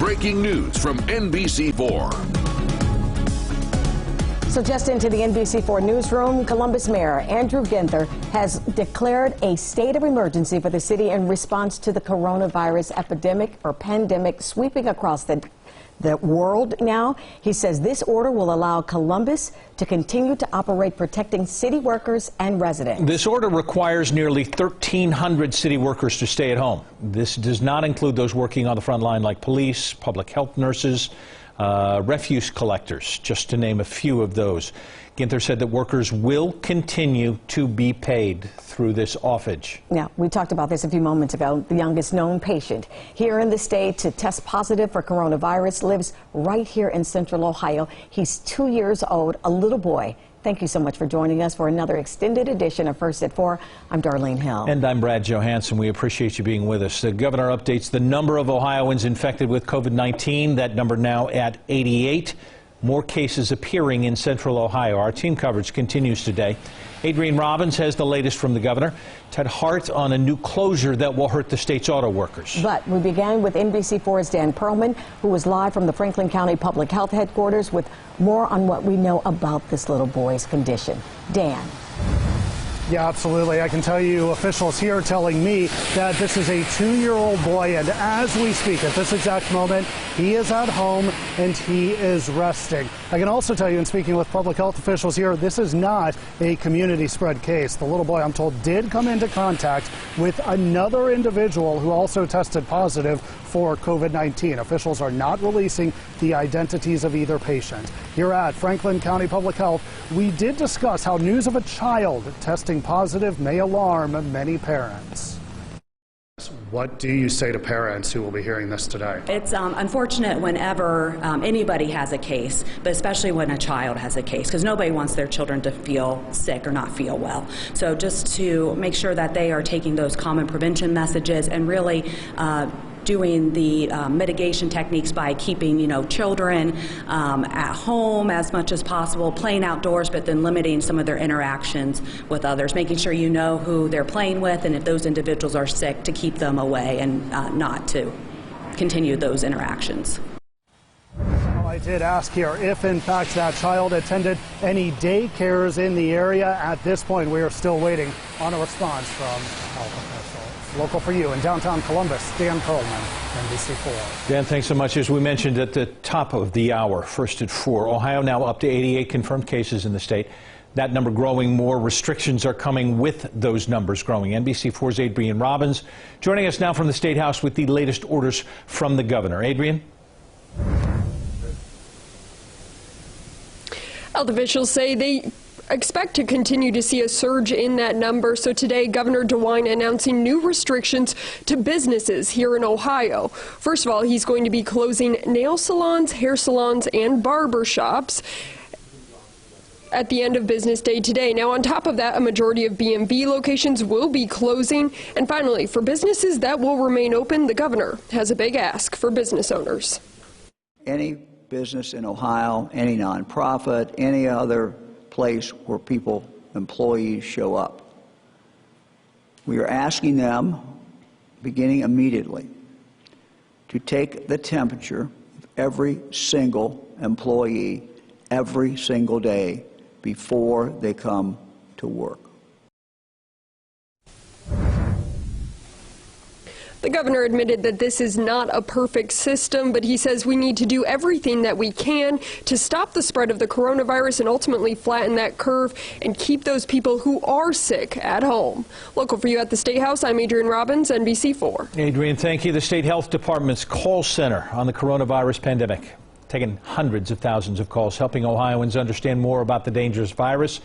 breaking news from NBC4. So just into the NBC4 newsroom, Columbus Mayor Andrew Ginther has declared a state of emergency for the city in response to the coronavirus epidemic or pandemic sweeping across the world now. He says this order will allow Columbus to continue to operate, protecting city workers and residents. This order requires nearly 1,300 city workers to stay at home. This does not include those working on the front line like police, public health nurses, refuse collectors, just to name a few of those. Ginther said that workers will continue to be paid through this offage. Yeah, we talked about this a few moments ago. The youngest known patient here in the state to test positive for coronavirus lives right here in Central Ohio. He's 2 years old, a little boy. Thank you so much for joining us for another extended edition of First at 4. I'm Darlene Hill. And I'm Brad Johansson. We appreciate you being with us. The governor updates the number of Ohioans infected with COVID-19. That number now at 88. More cases appearing in Central Ohio. Our team coverage continues today. Adrienne Robbins has the latest from the governor. Ted Hart on a new closure that will hurt the state's auto workers. But we began with NBC4's Dan Perlman, who was live from the Franklin County Public Health Headquarters with more on what we know about this little boy's condition. Dan. Yeah, absolutely. I can tell you officials here telling me that this is a 2-year-old boy, and as we speak at this exact moment, he is at home and he is resting. I can also tell you, in speaking with public health officials here, this is not a community spread case. The little boy, I'm told, did come into contact with another individual who also tested positive for COVID-19. Officials are not releasing the identities of either patient. Here at Franklin County Public Health, we did discuss how news of a child testing positive may alarm many parents. What do you say to parents who will be hearing this today? It's unfortunate whenever anybody has a case, but especially when a child has a case, because nobody wants their children to feel sick or not feel well. So just to make sure that they are taking those common prevention messages and really doing the mitigation techniques by keeping, children at home as much as possible, playing outdoors, but then limiting some of their interactions with others, making sure you know who they're playing with, and if those individuals are sick, to keep them away and not to continue those interactions. I did ask here if, in fact, that child attended any daycares in the area. At this point, we are still waiting on a response from health officials. Local for you in downtown Columbus, Dan Coleman, NBC4. Dan, thanks so much. As we mentioned at the top of the hour, First at 4, Ohio now up to 88 confirmed cases in the state. That number growing. More restrictions are coming with those numbers growing. NBC4's Adrienne Robbins joining us now from the State House with the latest orders from the governor. Adrienne? Health officials say they expect to continue to see a surge in that number. So today, Governor DeWine announcing new restrictions to businesses here in Ohio. First of all, he's going to be closing nail salons, hair salons, and barber shops at the end of business day today. Now, on top of that, a majority of B&B locations will be closing. And finally, for businesses that will remain open, the governor has a big ask for business owners. Any business in Ohio, any nonprofit, any other place where employees show up, we are asking them, beginning immediately, to take the temperature of every single employee every single day before they come to work. The governor admitted that this is not a perfect system, but he says we need to do everything that we can to stop the spread of the coronavirus and ultimately flatten that curve and keep those people who are sick at home. Local for you at the State House, I'm Adrienne Robbins, NBC4. Adrienne, thank you. The State Health Department's call center on the coronavirus pandemic, taking hundreds of thousands of calls, helping Ohioans understand more about the dangerous virus.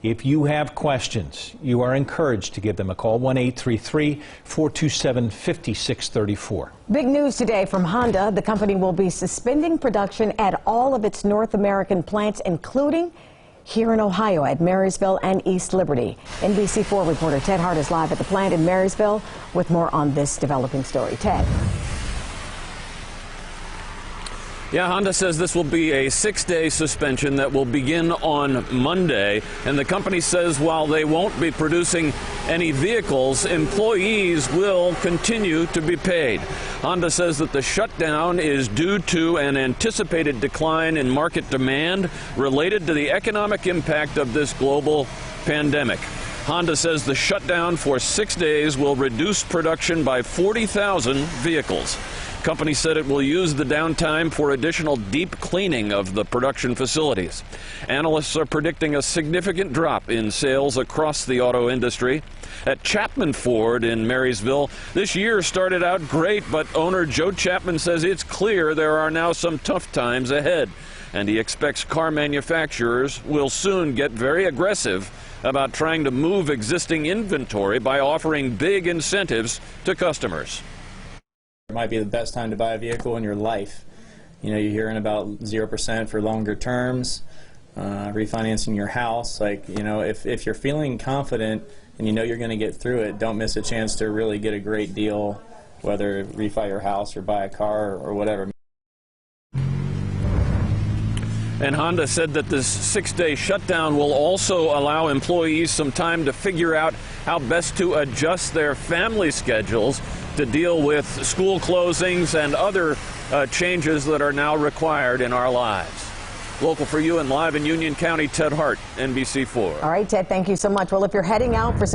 If you have questions, you are encouraged to give them a call, 1-833-427-5634. Big news today from Honda. The company will be suspending production at all of its North American plants, including here in Ohio at Marysville and East Liberty. NBC4 reporter Ted Hart is live at the plant in Marysville with more on this developing story. Ted. Yeah, Honda says this will be a 6-day suspension that will begin on Monday. And the company says while they won't be producing any vehicles, employees will continue to be paid. Honda says that the shutdown is due to an anticipated decline in market demand related to the economic impact of this global pandemic. Honda says the shutdown for 6 days will reduce production by 40,000 vehicles. Company said it will use the downtime for additional deep cleaning of the production facilities. Analysts are predicting a significant drop in sales across the auto industry. At Chapman Ford in Marysville, this year started out great, but owner Joe Chapman says it's clear there are now some tough times ahead, and he expects car manufacturers will soon get very aggressive about trying to move existing inventory by offering big incentives to customers. It might be the best time to buy a vehicle in your life. You know, you're hearing about 0% for longer terms, refinancing your house. Like, you know, if you're feeling confident and you know you're going to get through it, don't miss a chance to really get a great deal, whether refi your house or buy a car or whatever. And Honda said that this 6-day shutdown will also allow employees some time to figure out how best to adjust their family schedules to deal with school closings and other changes that are now required in our lives. Local for you and live in Union County, Ted Hart, NBC4. All right, Ted, thank you so much. Well, if you're heading out for some